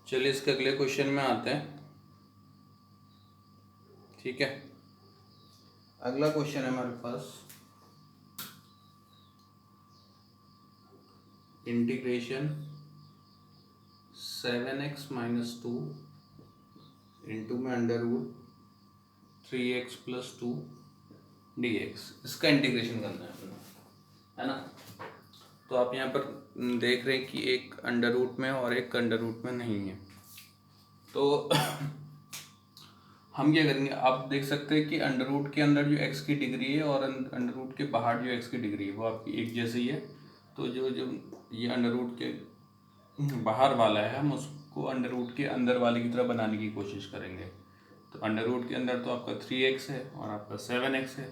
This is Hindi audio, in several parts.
चलिए इसके अगले क्वेश्चन में आते हैं। ठीक है, अगला क्वेश्चन है हमारे पास इंटीग्रेशन 7x - 2 इंटू में अंडर रूट 3x + 2 dx। इसका इंटीग्रेशन करना है अपना, है ना। तो आप यहाँ पर देख रहे हैं कि एक अंडर रूट में और एक अंडर रूट में नहीं है। तो हम क्या करेंगे, आप देख सकते हैं कि अंडर रूट के अंदर जो x की डिग्री है और अंडर रूट के बाहर जो x की डिग्री है वो आपकी एक जैसी है। तो जो जो ये अंडर रूट के बाहर वाला है हम उसको अंडर रूट के अंदर वाले की तरह बनाने की कोशिश करेंगे। तो अंडर रूट के अंदर तो आपका 3x है और आपका 7x है।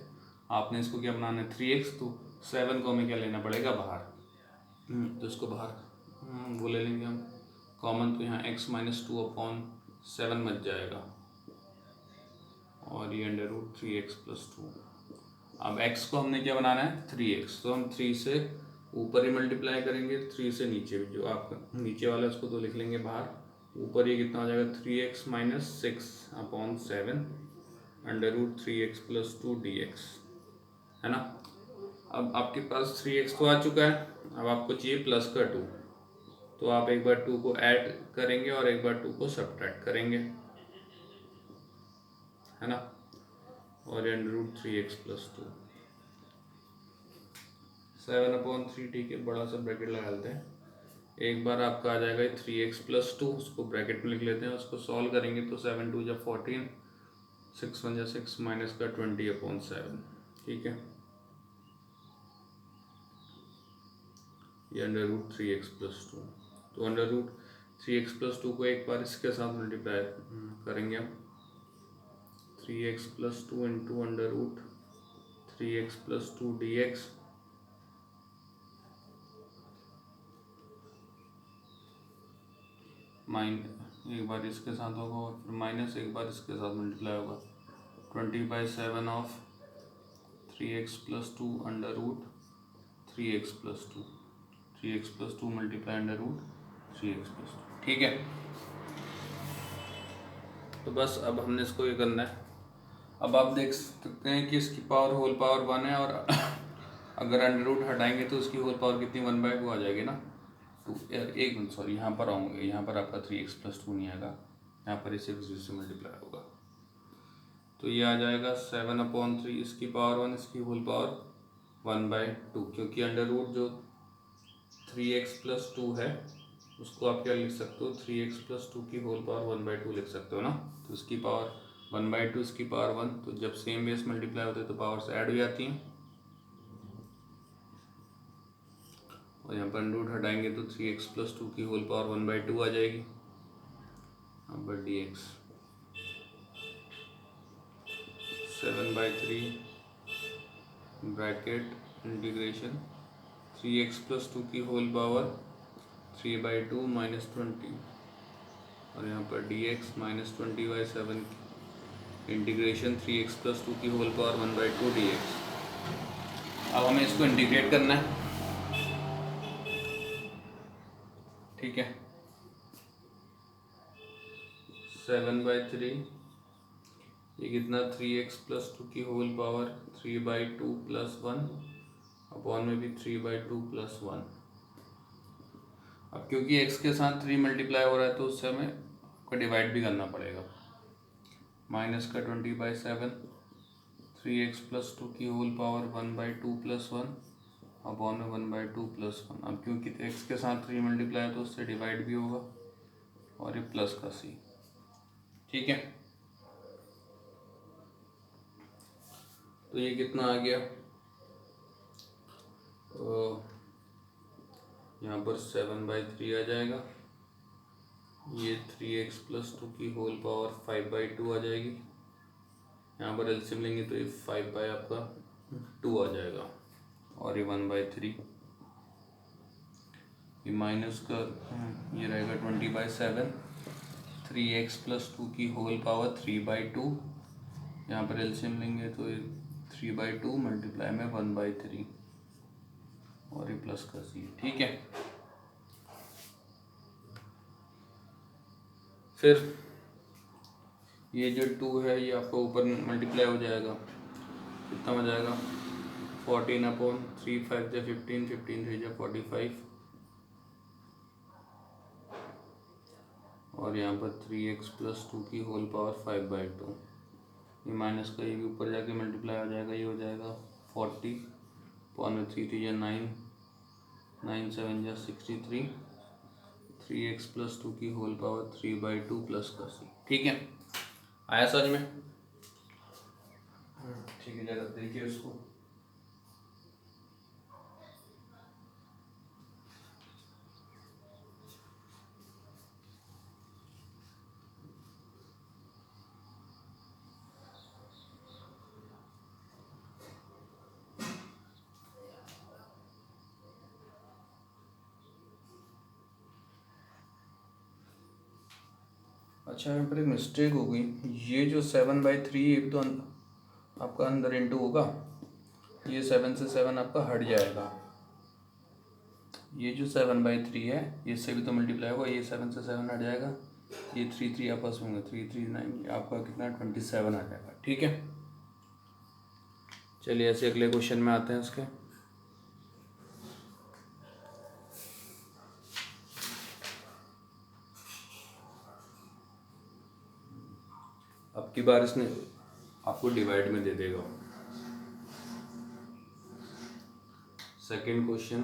आपने इसको क्या बनाना है 3x, तो 7 को हमें क्या लेना पड़ेगा बाहर। तो इसको बाहर वो ले लेंगे हम कॉमन। तो यहाँ x - 2/7 बच जाएगा और ये अंडर रूट 3x + 2। अब x को हमने क्या बनाना है 3x, तो हम 3 से ऊपर ही मल्टीप्लाई करेंगे, 3 से नीचे भी जो आपका नीचे वाला है उसको तो लिख लेंगे बाहर। ऊपर ये कितना हो जाएगा 3x - 6/7 under root 3x + 2 dx, है ना। अब आपके पास 3x तो आ चुका है, अब आपको चाहिए प्लस का 2। तो आप एक बार 2 को ऐड करेंगे और एक बार 2 को सब्ट्रैक्ट करेंगे, है ना। और अंडर रूट 3x + 2 7/3, ठीक है, बड़ा सा ब्रैकेट लगा लेते हैं। एक बार आपका आ जाएगा 3x + 2, उसको ब्रैकेट में लिख लेते हैं। उसको सॉल्व करेंगे तो 7 × 2 = 14, 6 × 1 = 6 माइनस का 20/7, ठीक है। ये अंडर रूट 3x + 2। तो अंडर रूट 3x + 2 को एक बार इसके साथ मल्टीप्लाई करेंगे हम। 3x + 2 into under root 3x + 2 dx एक बार इसके साथ होगा और फिर माइनस एक बार इसके साथ मल्टीप्लाई होगा 20/7 of 3x + 2 under root 3x + 2, 3x + 2 multiply under root 3x + 2, ठीक है। तो बस अब हमने इसको ये करना है। अब आप देख सकते हैं कि इसकी पावर होल पावर 1 है और अगर अंडर रूट हटाएंगे तो उसकी होल पावर कितनी 1/2 आ जाएगी ना। तो एक मिनट सॉरी, यहाँ पर आऊँगे, यहाँ पर आपका 3x + 2 नहीं आएगा, यहाँ पर इसे 0 से मल्टीप्लाई होगा। तो ये आ जाएगा 7/3 इसकी पावर 1, इसकी होल पावर 1/2, क्योंकि अंडर रूट जो 3x + 2 है उसको आप क्या लिख सकते हो 3x + 2 की होल पावर 1/2 लिख सकते हो ना। तो इसकी पावर 1/2, इसकी पावर 1, तो जब सेम बेस मल्टीप्लाई होते हैं तो पावर्स ऐड हो जाती हैं। और यहाँ पर अंडर रूट हटाएंगे तो 3x + 2 की होल पावर 1/2 आ जाएगी। अब dx 7/3 ब्रैकेट इंटीग्रेशन 3x + 2 की होल पावर 3/2 - 20 और यहाँ पर dx -20/7 इंटीग्रेशन 3x + 2 की होल पावर 1/2 dx। अब हमें इसको इंटीग्रेट करना है, ठीक है। 7/3 ये कितना 3x + 2 की होल पावर 3/2 + 1 अपॉन में भी 3/2 + 1। अब क्योंकि x के साथ 3 मल्टीप्लाई हो रहा है तो उससे हमें को डिवाइड भी करना पड़ेगा। माइनस का 20/7 3x + 2 की होल पावर 1/2 + 1 अपॉन में 1/2 + 1। अब क्योंकि x के साथ 3 मल्टीप्लाई है तो उससे डिवाइड भी होगा और ये प्लस का c, ठीक है। तो ये कितना आ गया, तो यहाँ पर 7/3 आ जाएगा। ये 3x + 2 की होल पावर 5/2 आ जाएगी। यहाँ पर एलसीएम लेंगे तो ये 5 आपका 2 आ जाएगा और ये 1/3। ये माइनस का ये रहेगा 20/7 3x + 2 की होल पावर 3/2। यहाँ पर एलसीएम लेंगे तो ये 3/2 मल्टीप्लाई में 1/3 और ये प्लस का c, ठीक है। फिर ये जो 2 है ये आपका ऊपर मल्टीप्लाई हो जाएगा, कितना हो जाएगा 14/3, 5 × 15, 15 3 × 45 और यहाँ पर 3x + 2 की होल पावर 5/2। ये माइनस का ये भी ऊपर जाके मल्टीप्लाई हो जाएगा, ये हो जाएगा 40 पौन 3 3 9 9 7 63 3x + 2 की होल पावर 3/2 प्लस का c। ठीक है, आया समझ में? ठीक है, जरा देखिए उसको। अच्छा, यहाँ पर एक मिस्टेक हो गई, ये जो 7/3 ये भी तो आपका अंदर इंटू होगा, ये 7 से 7 आपका हट जाएगा। ये जो 7/3 है इससे भी तो मल्टीप्लाई होगा, ये 7 से 7 हट जाएगा, ये 3 3 आपस में होंगे, 3 3 9 आपका कितना 27 आ जाएगा। ठीक है, चलिए ऐसे अगले क्वेश्चन में आते हैं इसके। अब की बार इसने आपको डिवाइड में दे देगा। Second question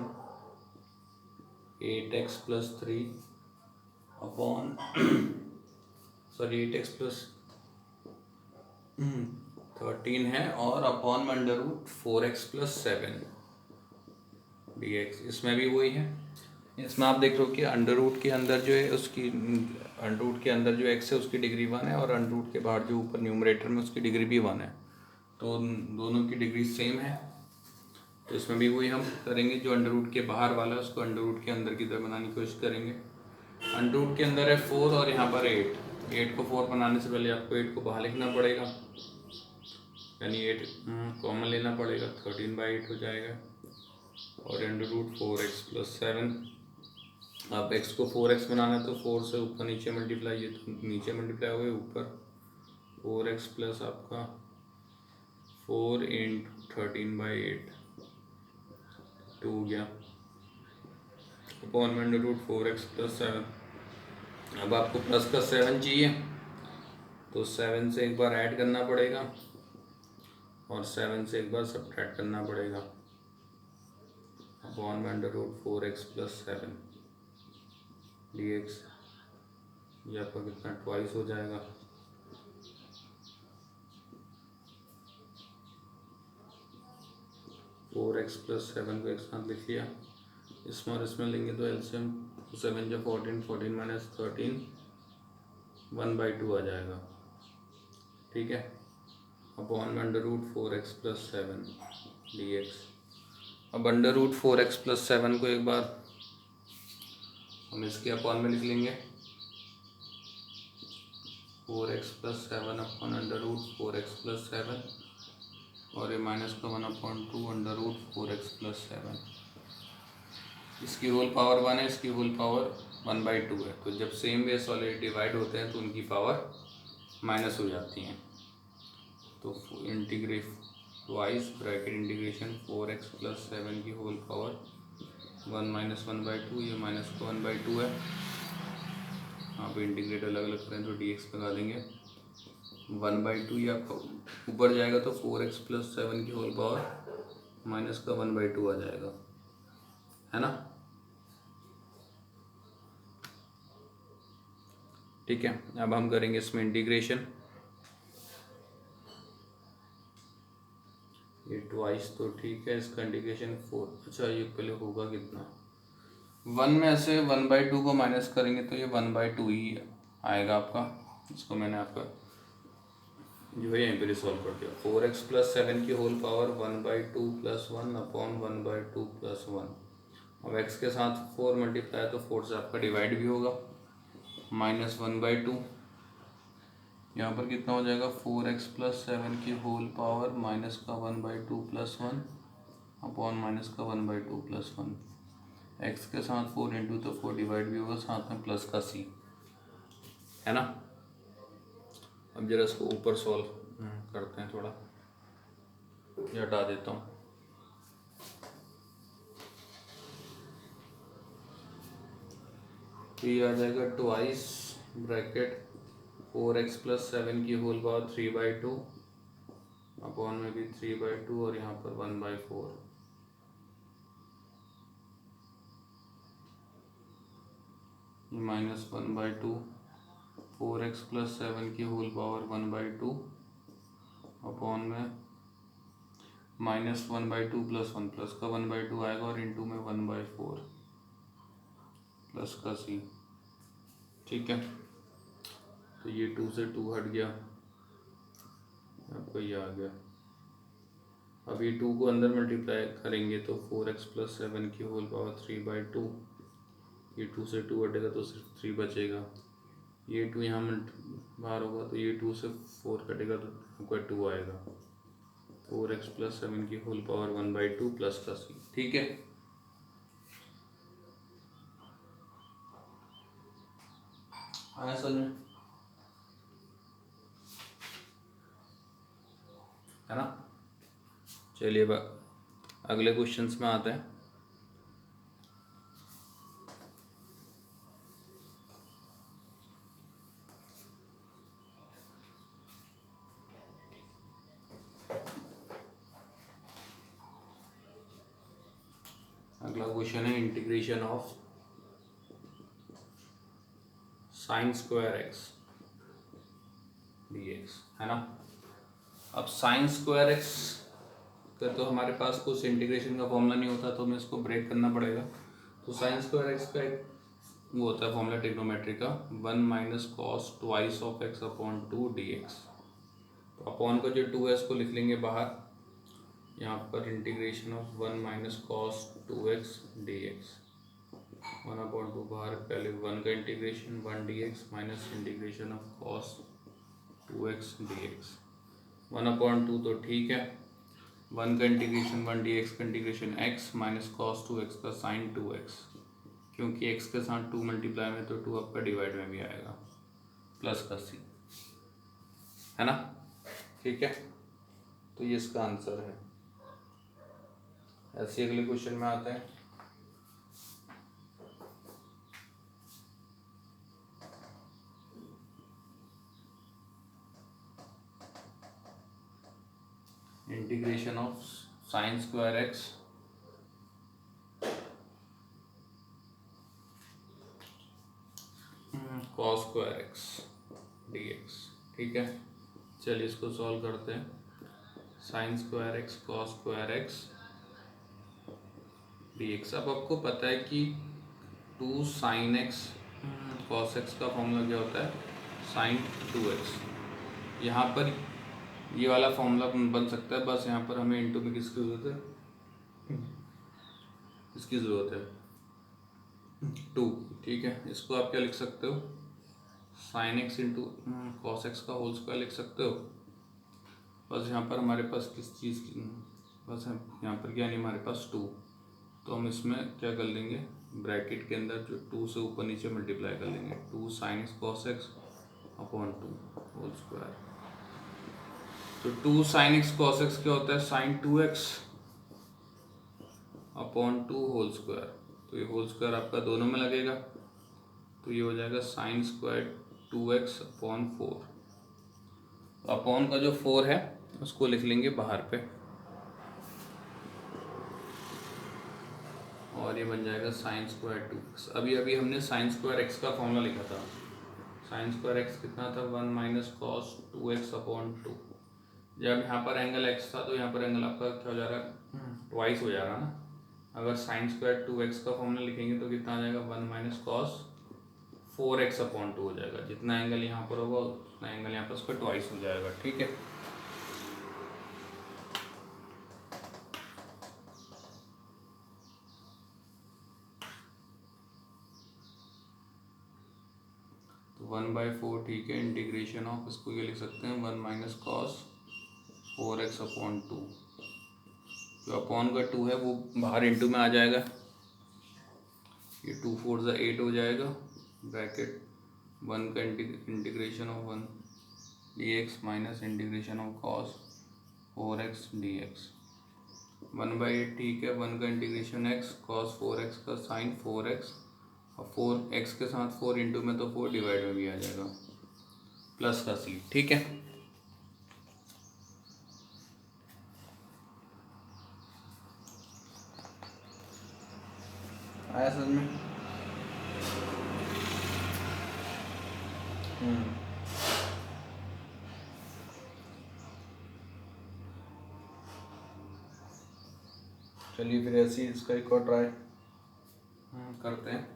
8x + 3 upon 8x + 13 है और अपॉन √4x + 7 dx। इसमें भी वही है, इसमें आप देख रहे हो कि अंडर रूट के अंदर जो है उसकी अंडर रूट के अंदर जो x है उसकी डिग्री 1 है और अंडर रूट के बाहर जो ऊपर न्यूमरेटर में उसकी डिग्री भी 1 है, तो दोनों की डिग्री सेम है। तो इसमें भी वही हम करेंगे, जो अंडर रूट के बाहर वाला है उसको अंडर रूट के अंदर की तरह बनाने की कोशिश करेंगे। अंडर रूट के अंदर है 4 और यहाँ पर 8 को 4 बनाने से पहले आपको 8 को बाहर लिखना पड़ेगा, यानी 8 कॉमन लेना पड़ेगा, 13/8 हो जाएगा और √4x + 7। अब x को 4x बनाना है तो 4 से ऊपर नीचे मल्टीप्लाई, ये तो नीचे मल्टीप्लाई हो गए, ऊपर 4x प्लस आपका 4 × 13/8 2 हो गया अपॉन √4x + 7। अब आपको प्लस का 7 चाहिए तो 7 से एक बार ऐड करना पड़ेगा और 7 से एक बार सब्ट्रैक्ट करना पड़ेगा अपॉन √4x + 7 dx। ये आपका कितना ट्वाइस हो जाएगा, फोर एक्स + 7 को एक साथ लिख लिया, इसमें और इसमें लेंगे तो एलसीएम 7 × 14 14 - 13 1/2 आ जाएगा। ठीक है, अपॉन √4x + 7 dx। अब √4x + 7 को एक बार हम इसके अपॉन में लिख लेंगे, 4x + 7 अपॉन √4x + 7 और ये माइनस का 1/2 √4x + 7। इसकी होल पावर 1 है, इसकी होल पावर 1/2 है, तो जब सेम बेस वाले डिवाइड होते हैं तो उनकी पावर माइनस हो जाती हैं। तो integrate twice bracket integration 4x + 7 की होल पावर 1 - 1/2, ये माइनस का 1/2 है। आप इंटीग्रेट अलग अलग करें तो dx लगा देंगे 1/2, ये आपका ऊपर जाएगा तो 4x + 7 की होल पावर माइनस का 1/2 आ जाएगा, है ना। ठीक है, अब हम करेंगे इसमें इंटीग्रेशन। ये ट्वाइस तो ठीक है, इसका इंटीग्रेशन 4, अच्छा ये पहले होगा कितना, 1 में से 1/2 को माइनस करेंगे तो ये 1/2 ही आएगा आपका। इसको मैंने आपका जो है यहीं पर सॉल्व कर दिया, 4x + 7 की होल पावर 1/2 + 1 अपॉन 1/2 + 1। अब x के साथ 4 मल्टीप्लाई तो 4 से आपका डिवाइड भी होगा, -1/2, यहाँ पर कितना हो जाएगा 4x + 7 की होल पावर माइनस का 1/2 + 1 अपॉन माइनस का 1/2 + 1। x के साथ 4 × तो 4 डिवाइड भी होगा, साथ में प्लस का c। है ना। अब जरा इसको ऊपर सॉल्व करते हैं, थोड़ा ये हटा देता हूँ। तो ये आ जाएगा ट्वाइस ब्रैकेट 4x + 7 की होल पावर 3/2 अपॉन में भी 3/2 और यहाँ पर 1/4 -1/2 4x + 7 की होल पावर 1/2 अपॉन में -1/2 + 1 प्लस का 1/2 आएगा और इंटू में 1/4 प्लस का c। ठीक है, तो ये 2 से 2 हट गया, आपको ये आ गया। अब ये 2 को अंदर मल्टीप्लाई करेंगे तो 4x + 7 की होल पावर 3/2, ये 2 से 2 हटेगा तो सिर्फ 3 बचेगा। ये 2 यहाँ बाहर होगा तो ये 2 से 4 कटेगा तो आपका 2 आएगा। 4x + 7 की होल पावर 1/2 प्लस का c। ठीक है, आया समझ में, है ना। चलिए अगले क्वेश्चंस में आते हैं। अगला क्वेश्चन है integration of sin² x dx, है ना। अब sin² x का तो हमारे पास कुछ इंटीग्रेशन का फॉर्मूला नहीं होता, तो हमें इसको ब्रेक करना पड़ेगा। तो sin² x का एक वो होता है फॉर्मूला ट्रिग्नोमेट्री का, 1 - cos twice of x upon 2 dx। तो अपॉन का जो 2 है इसको लिख लेंगे बाहर, यहाँ पर integration of 1 - cos 2x dx, 1/2 बाहर, पहले 1 का integration 1 dx minus integration of cos 2x dx, 1/2 तो ठीक है, 1 का इंटीग्रेशन 1 dx का integration x minus cos 2x का sin 2x, क्योंकि x के साथ 2 मल्टीप्लाई में तो 2 आपका डिवाइड में भी आएगा, प्लस का c, है ना। ठीक है, तो ये इसका आंसर है। ऐसे अगले क्वेश्चन में आते हैं। Integration of sin² x cos² x dx। ठीक है, चलिए इसको सॉल्व करते हैं। sin² x cos² x dx। अब आपको पता है कि 2 sin x cos x का फॉर्मूला क्या होता है, sin 2x। यहाँ पर ये वाला फॉर्मूला बन सकता है, बस यहाँ पर हमें इंटू में किसकी ज़रूरत है, इसकी ज़रूरत है 2। ठीक है, इसको आप क्या लिख सकते हो, sin x into cos x का होल स्क्वायर लिख सकते हो। बस यहाँ पर हमारे पास किस चीज़ की, बस यहाँ पर क्या नहीं, हमारे पास 2, तो हम इसमें क्या कर लेंगे, ब्रैकेट के अंदर जो 2 से ऊपर नीचे मल्टीप्लाई कर लेंगे, 2 sin x cos x upon 2 whole square. तो 2 sin x cos x क्या होता है, sin 2x upon 2 whole square. तो ये होल स्क्वायर आपका दोनों में लगेगा, तो ये हो जाएगा sin² 2x अपॉन 4। अपॉन का जो 4 है उसको लिख लेंगे बाहर पे, और ये बन जाएगा sin² 2x। अभी हमने sin² x का फॉर्मूला लिखा था, sin² x कितना था, 1 - cos 2x अपॉन 2। जब यहाँ पर एंगल x था तो यहाँ पर एंगल आपका क्या हो जा रहा है, ट्वाइस हो जा रहा है ना। अगर sin² 2x का फॉर्मूला लिखेंगे तो कितना आ जाएगा, 1 - cos 4x अपॉन 2 हो जाएगा। जितना एंगल यहाँ पर होगा उतना एंगल यहाँ पर उसका ट्वाइस हो जाएगा। ठीक है, तो 1/4 ठीक है, इंटीग्रेशन ऑफ, इसको ये लिख सकते हैं 1 - cos 4x अपॉन 2। जो अपॉन का 2 है वो बाहर इंटू में आ जाएगा, ये 2 4 8 हो जाएगा, ब्रैकेट वन का integration of one D x minus integration of cos 4x dx 1/8 ठीक है। वन का इंटीग्रेशन x कॉस 4x का साइन 4x और 4x के साथ 4 इंटू में तो 4 डिवाइड में भी आ जाएगा प्लस का सी। ठीक है, आया समझ में? चलिए फिर ऐसे ही इसका एक और ट्राई करते हैं।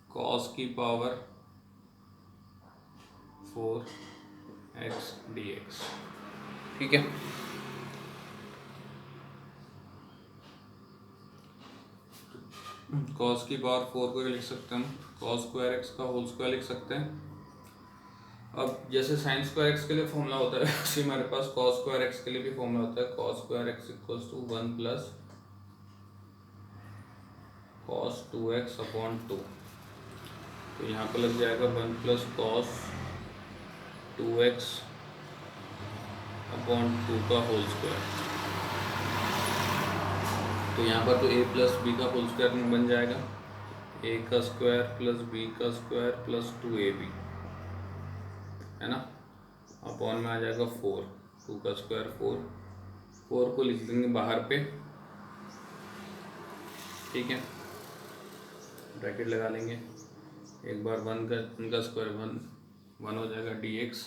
कॉस की पावर 4x dx। ठीक है, कॉस की पावर 4 को लिख सकते हैं हम कॉस स्क्वायर एक्स का होल स्क्वायर लिख सकते हैं। अब जैसे साइन स्क्वायर एक्स के लिए फॉर्मूला होता है उसी हमारे पास कॉस स्क्वायर एक्स के लिए भी फॉर्मूला होता है। Cos square x equals to 1 plus cos 2x upon 2। तो यहाँ पर लग जाएगा 1 प्लस कॉस 2x अपॉन 2 का होल स्क्वायर। तो यहाँ पर तो a प्लस बी का होल स्क्वायर बन जाएगा a का स्क्वायर प्लस b का स्क्वायर प्लस 2ab है ना, अपॉन में आ जाएगा 4 2 का स्क्वायर 4 को लिख देंगे बाहर पे। ठीक है, ब्रैकेट लगा लेंगे। एक बार 1 का स्क्वायर 1 हो जाएगा dx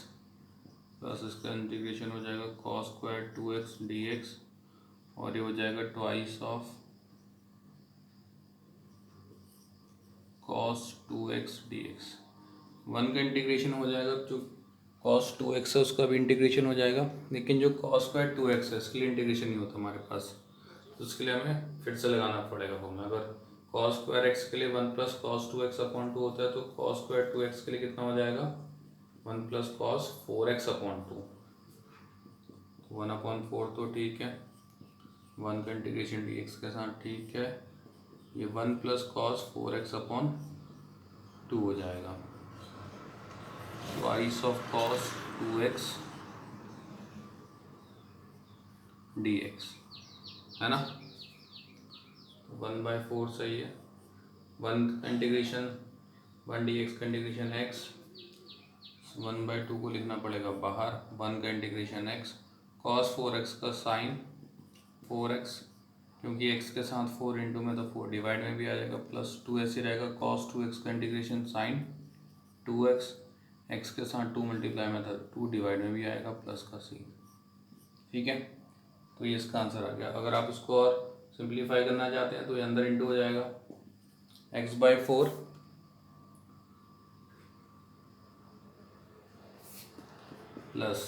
प्लस इसका इंटीग्रेशन हो जाएगा कॉस स्क्वायर 2x dx और ये हो जाएगा twice of cos 2x dx। 1 का इंटीग्रेशन हो जाएगा, जो cos 2x है उसका भी इंटीग्रेशन हो जाएगा, लेकिन जो cos स्क्वायर 2x है इसके लिए इंटीग्रेशन नहीं होता हमारे पास, तो उसके लिए हमें फिर से लगाना पड़ेगा फॉर्मूला। अगर cos स्क्वायर x के लिए 1 प्लस cos 2x अपॉन 2 होता है तो cos स्क्वायर 2x के लिए कितना हो जाएगा 1 प्लस cos 4x अपॉन 2। 1/4 तो ठीक है, 1 का इंटीग्रेशन dx के साथ ठीक है, ये 1 प्लस कॉस 4x अपॉन 2 हो जाएगा twice of cos 2x dx है ना। 1/4 सही है। 1 का इंटीग्रेशन 1 dx का इंटीग्रेशन x 1/2 को लिखना पड़ेगा बाहर। 1 का इंटीग्रेशन x कॉस 4x का साइन 4x, क्योंकि x के साथ 4 इंटू में तो 4 डिवाइड में भी आ जाएगा प्लस 2 ऐसे रहेगा cos 2x का इंटीग्रेशन साइन 2x x के साथ 2 मल्टीप्लाई में था 2 डिवाइड में भी आएगा प्लस का c। ठीक है, तो ये इसका आंसर आ गया। अगर आप इसको और सिंप्लीफाई करना चाहते हैं तो ये अंदर इंटू हो जाएगा x/4 प्लस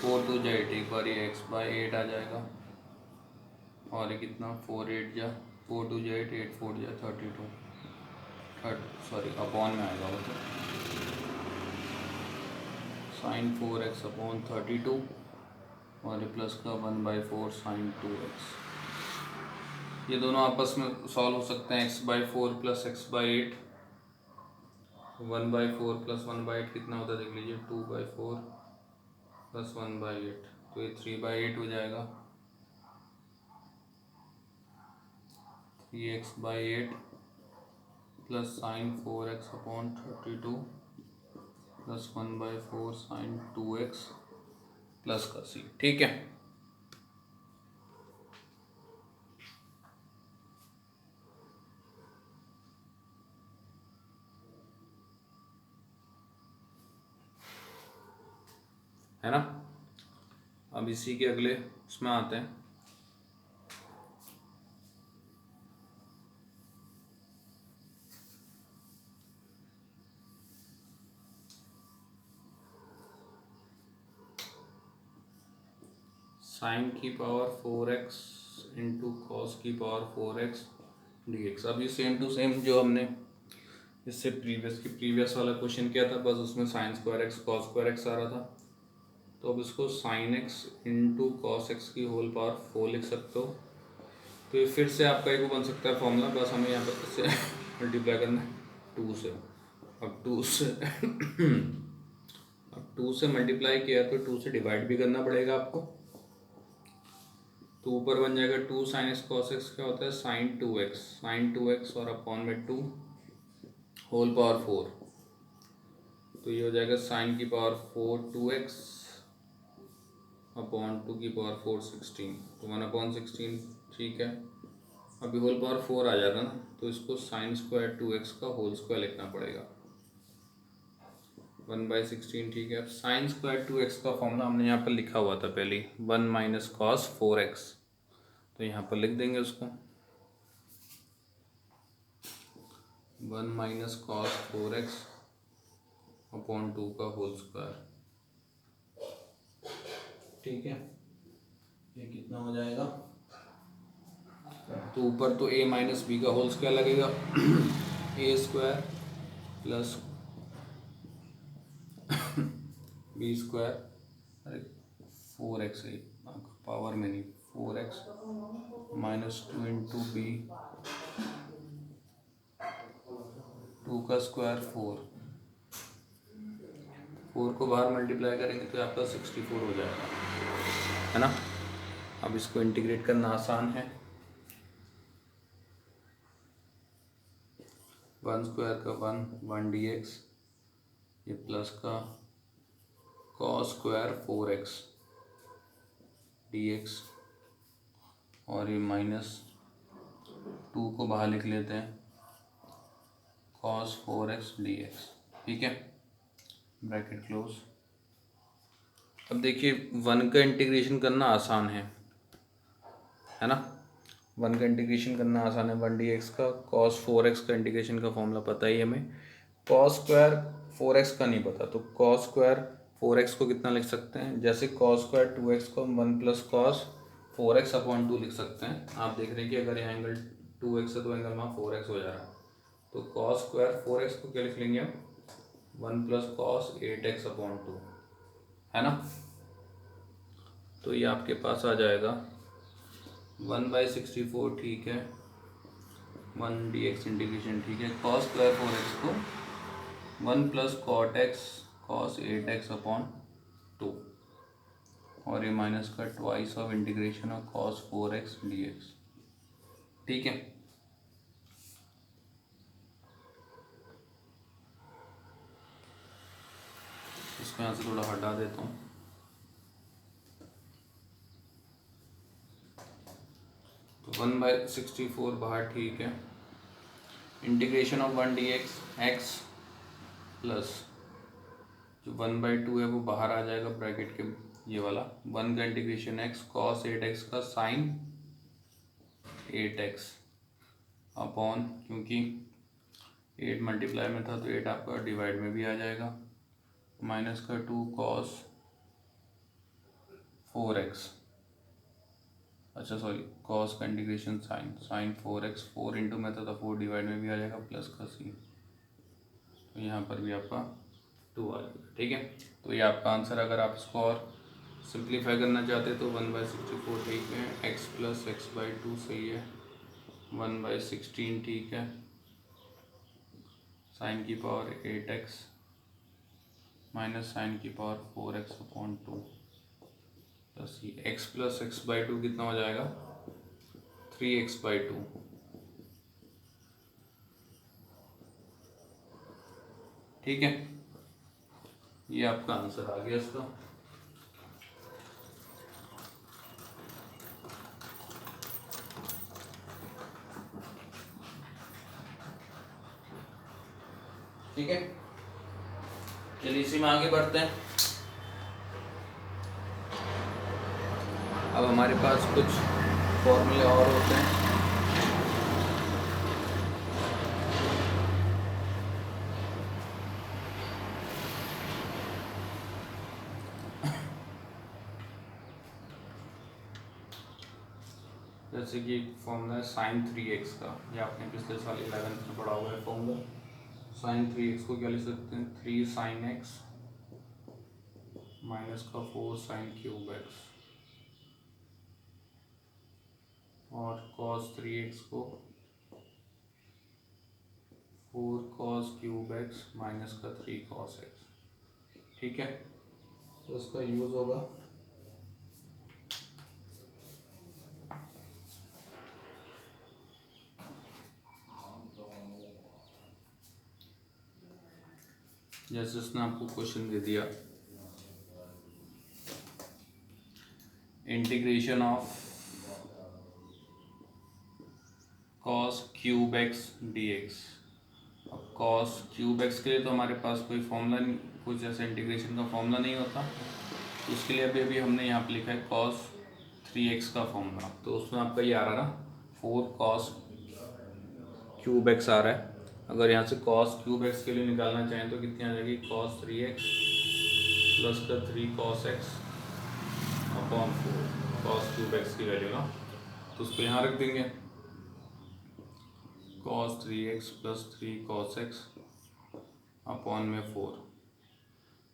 4 2 जा 8, एक बार ये x/8 आ जाएगा और ये कितना 4 8 जा 4 2 जा 8 8 4 जा 32 सॉरी अपॉन में आएगा वो तो साइन 4x अपॉन 32 और ये प्लस का 1/4 साइन 2x। ये दोनों आपस में सॉल्व हो सकते हैं x/4 प्लस x/8। 1/4 प्लस 1/8 कितना होता है देख लीजिए 2/4 प्लस 1/8, तो ये 3/8 हो जाएगा 3x/8 plus sine 4x upon 32 plus 1/4 sine 2x plus का c। ठीक है, है ना। अब इसी के अगले उसमें आते हैं। साइन की पावर 4x इंटू कॉस की पावर 4x dx। अब ये सेम टू सेम जो हमने इससे प्रीवियस वाला क्वेश्चन किया था, बस उसमें sine square x cos square x आ रहा था। तो अब इसको sine x into cos x की होल पावर 4 लिख सकते हो। तो ये फिर से आपका एक बन सकता है फॉर्मूला, बस हमें यहाँ पर इससे मल्टीप्लाई करना है 2 से। अब 2 से मल्टीप्लाई किया तो 2 से डिवाइड भी करना पड़ेगा आपको। तो ऊपर बन जाएगा 2 साइन एक्स कॉस एक्स, क्या होता है साइन 2x और अपॉन में 2 होल पावर 4। तो ये हो जाएगा साइन की पावर 4 2x अपॉन 2 की पावर 4 16, तो 1/16 ठीक है। अभी होल पावर 4 आ जाएगा ना, तो इसको साइन स्क्वायर 2x का होल स्क्वायर लिखना पड़ेगा 1/16 ठीक है। अब साइन स्क्वायर 2x का फॉर्मूला हमने यहाँ पर लिखा हुआ था पहले 1 माइनस कॉस 4x, तो यहाँ पर लिख देंगे उसको 1 माइनस कॉस 4x अपॉन 2 का होल स्क्वायर ठीक है। ये कितना हो जाएगा, तो ऊपर तो a माइनस बी का होल स्क्वायर लगेगा a square plus b square, अरे 4x है पावर में नहीं 4x माइनस 2 इंटू बी 2 का स्क्वायर 4 को बाहर मल्टीप्लाई करेंगे तो आपका 64 हो जाएगा, है ना। अब इसको इंटीग्रेट करना आसान है, 1 स्क्वायर का 1 dx, ये प्लस का कॉस स्क्वायर 4x dx और ये माइनस 2 को बाहर लिख लेते हैं कॉस 4x dx ठीक है, ब्रैकेट क्लोज। अब देखिए 1 का इंटीग्रेशन करना आसान है ना, 1 का इंटीग्रेशन करना आसान है 1 dx का। कॉस 4x का इंटीग्रेशन का फॉर्मूला पता ही हमें, कॉस स्क्वायर 4x का नहीं पता, तो कॉस स्क्वायर 4x को कितना लिख सकते हैं, जैसे कॉस स्क्वायर 2x को 1 प्लस कॉस 4x अपॉन 2 लिख सकते हैं। आप देख रहे हैं कि अगर यहाँ एंगल 2x है तो एंगल वहाँ 4x हो जा रहा है, तो कॉस स्क्वायर 4x को क्या लिख लेंगे हम 1 प्लस कॉस 8x अपॉन 2, है ना। तो ये आपके पास आ जाएगा 1/64 ठीक है, 1 dx इंटीग्रेशन ठीक है, कॉस स्क्वायर 4x को 1 plus cot x cos 8x upon 2 और ये माइनस का twice of integration of cos 4x dx ठीक है। इसको यहाँ से थोड़ा हटा देता हूँ, तो 1/64 बाहर ठीक है, integration of 1 dx x plus जो 1/2 है वो बाहर आ जाएगा ब्रैकेट के, ये वाला 1 का इंटीग्रेशन x cos 8x का साइन 8x अपॉन, क्योंकि 8 मल्टीप्लाई में था तो 8 आपका डिवाइड में भी आ जाएगा, माइनस का 2 cos 4x, अच्छा सॉरी cos का इंटीग्रेशन साइन 4x 4 इंटू में था तो 4 डिवाइड में भी आ जाएगा प्लस का c, तो यहाँ पर भी आपका 2 आ जाएगा ठीक है। तो ये आपका आंसर, अगर आप इसको और सिंप्लीफाई करना चाहते हैं तो 1/64 ठीक है, x प्लस x/2 सही है, 1/16 ठीक है, साइन की पावर 8x माइनस साइन की power 4x upon 2 plus x plus x/2 कितना हो जाएगा 3x/2 ठीक है। ये आपका आंसर आ गया इसका। ठीक है, चलिए इसी में आगे बढ़ते हैं। अब हमारे पास कुछ फॉर्मूले और होते हैं, जैसे कि फॉर्मूला है साइन 3x का, ये आपने पिछले साल 11th में पढ़ा हुआ है फॉर्मूला। साइन 3x को क्या लिख सकते हैं, 3 साइन x माइनस का 4 साइन क्यूब x, और cos 3x को 4 cos क्यूब x माइनस का 3 cos x। ठीक है, तो इसका यूज होगा जैसे उसने आपको क्वेश्चन दे दिया, integration of cos cube x dx। अब cos क्यूब x के लिए तो हमारे पास कोई फॉर्मूला नहीं, कुछ ऐसा इंटीग्रेशन का फॉर्मूला नहीं होता, तो उसके लिए अभी अभी हमने यहाँ पे लिखा है cos 3x का फॉर्मूला। तो उसमें आपका ये आ रहा है ना 4 cos क्यूब x आ रहा है। अगर यहाँ से cos क्यूब x के लिए निकालना चाहें तो कितनी आ जाएगी, cos 3x प्लस का 3 cos x upon 4 cos cube x की वैल्यू ना, तो उसको यहाँ रख देंगे cos 3x plus 3 cos x upon में 4,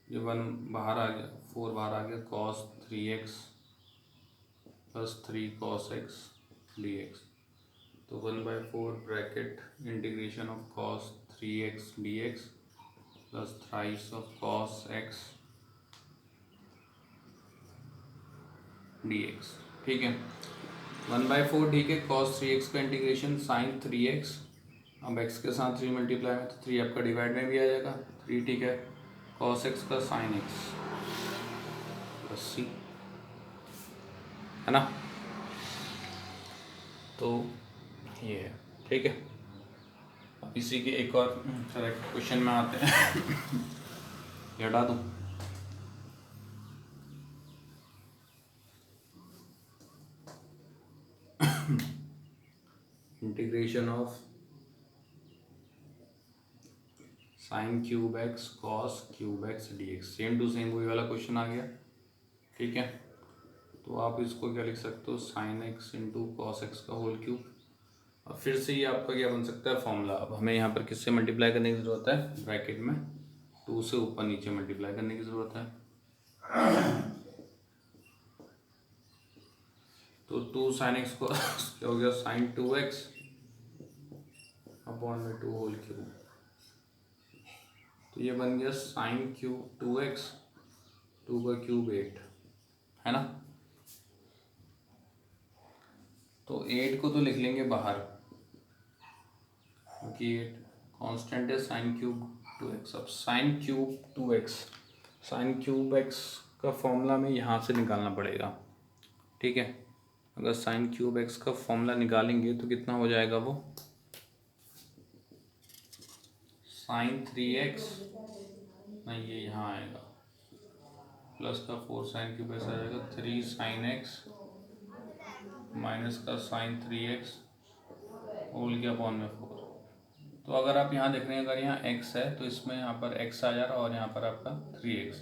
ये 1 बाहर आ गया, 4 बाहर आ गया, cos 3x plus 3 cos x dx। तो 1/4 bracket integration of cos 3x dx plus thrice of cos x dx। ठीक है, 1/4 ठीक है, cos 3x का इंटीग्रेशन sin 3x, अब x के साथ 3 मल्टीप्लाई में तो 3 आपका डिवाइड में भी आ जाएगा, 3 ठीक है, cos x का sin x प्लस c, है ना, तो ये है। ठीक है, अब इसी के एक और क्वेश्चन में आते हैं। ये हटा दूँ, integration of sine cube x cos cube x dx, same to same वही वाला क्वेश्चन आ गया। ठीक है, तो आप इसको क्या लिख सकते हो, sign x into cos x का होल क्यूब। अब फिर से ये आपका क्या बन सकता है फॉर्मूला, अब हमें यहाँ पर किससे मल्टीप्लाई करने की ज़रूरत है, ब्रैकेट में 2 से ऊपर नीचे मल्टीप्लाई करने की ज़रूरत है। तो 2 साइन एक्स को क्या हो गया, साइन 2x अपॉन में 2 होल क्यूब, तो ये बन गया साइन क्यूब 2x, 2 का क्यूब 8, है ना। तो 8 को तो लिख लेंगे बाहर क्योंकि 8 कांस्टेंट है, साइन क्यूब 2x। अब sine cube 2x, sine cube x का फॉर्मूला में यहाँ से निकालना पड़ेगा। ठीक है, अगर साइन क्यूब x का फॉर्मूला निकालेंगे तो कितना हो जाएगा, वो साइन 3x, नहीं ये यहाँ आएगा, प्लस का 4 साइन क्यूब x आ जाएगा, 3 साइन x माइनस का साइन 3x होल के अपॉन में 4। तो अगर आप यहाँ देख रहे हैं, अगर यहाँ x है तो इसमें यहाँ पर x आ जा रहा है और यहाँ पर आपका 3x।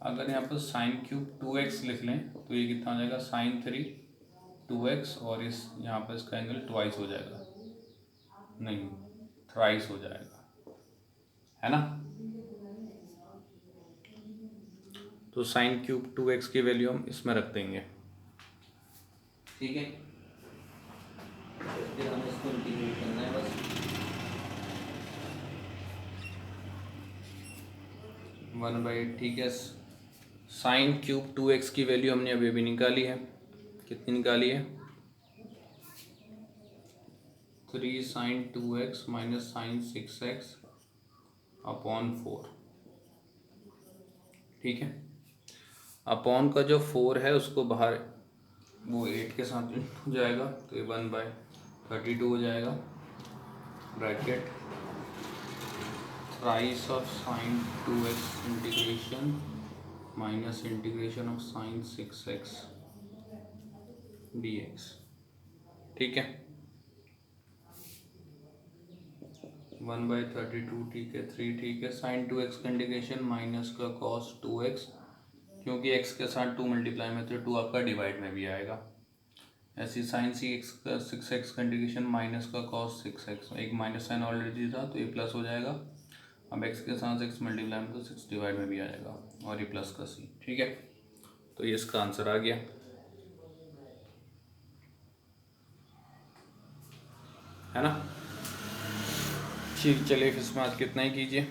अगर यहाँ पर साइन क्यूब 2x लिख लें तो ये कितना हो जाएगा, साइन 3 2x, और इस यहाँ पर इसका एंगल ट्वाइस हो जाएगा, नहीं थ्राइस हो जाएगा, है ना। तो साइन क्यूब 2x की वैल्यू हम इसमें रख देंगे। ठीक है, फिर हमें इसको इंटीग्रेट करना है बस, 1/8। ठीक है, साइन क्यूब 2x की वैल्यू हमने अभी अभी निकाली है, कितनी निकाली है, 3 sign 2x minus sign 6x upon 4। ठीक है, अपॉन का जो 4 है उसको बाहर वो 8 के साथ हो जाएगा, तो ये 1/32 हो जाएगा, bracket thrice of sine 2x integration minus integration of sign 6x dx। ठीक है, 1/32 ठीक है, 3 ठीक है, साइन 2x का इंटीग्रेशन माइनस का cos 2x, क्योंकि x के साथ 2 मल्टीप्लाई में तो 2 आपका डिवाइड में भी आएगा, ऐसी साइन सी एक्स का 6x का इंटीग्रेशन माइनस का कॉस 6x, एक माइनस साइन ऑलरेडी था तो ये प्लस हो जाएगा। अब x के साथ 6 मल्टीप्लाई में तो 6 डिवाइड में भी आ जाएगा और ये प्लस का c, ठीक है। तो ये इसका आंसर आ गया, है ना। ठीक, चलिए फिर इसमें आज कितना ही कीजिए।